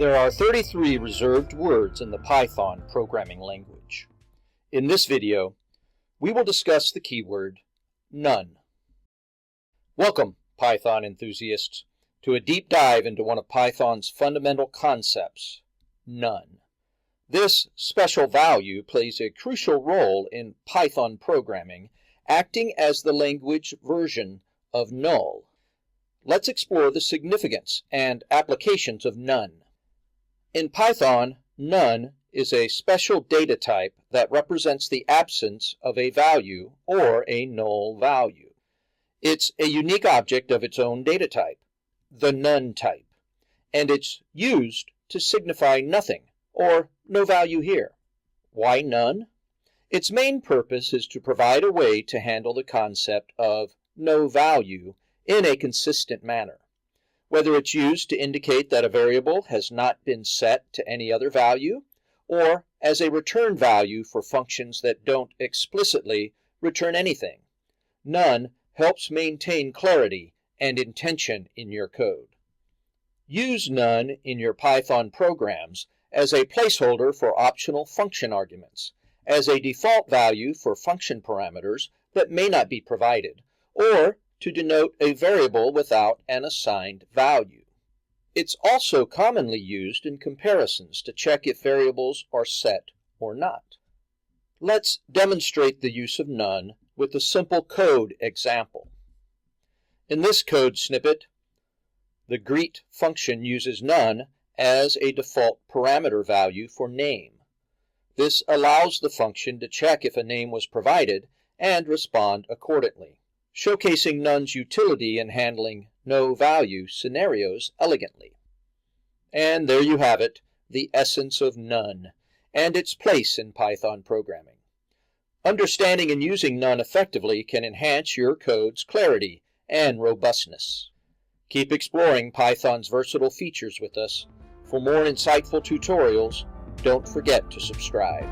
There are 33 reserved words in the Python programming language. In this video, we will discuss the keyword none. Welcome, Python enthusiasts, to a deep dive into one of Python's fundamental concepts, none. This special value plays a crucial role in Python programming, acting as the language version of null. Let's explore the significance and applications of none. In Python, none is a special data type that represents the absence of a value or a null value. It's a unique object of its own data type, the none type, and it's used to signify nothing or no value here. Why none? Its main purpose is to provide a way to handle the concept of no value in a consistent manner. Whether it's used to indicate that a variable has not been set to any other value, or as a return value for functions that don't explicitly return anything. None helps maintain clarity and intention in your code. Use none in your Python programs as a placeholder for optional function arguments, as a default value for function parameters that may not be provided, or to denote a variable without an assigned value. It's also commonly used in comparisons to check if variables are set or not. Let's demonstrate the use of none with a simple code example. In this code snippet, the greet function uses none as a default parameter value for name. This allows the function to check if a name was provided and respond accordingly, showcasing none's utility in handling no-value scenarios elegantly. And there you have it, the essence of none, and its place in Python programming. Understanding and using none effectively can enhance your code's clarity and robustness. Keep exploring Python's versatile features with us. For more insightful tutorials, don't forget to subscribe.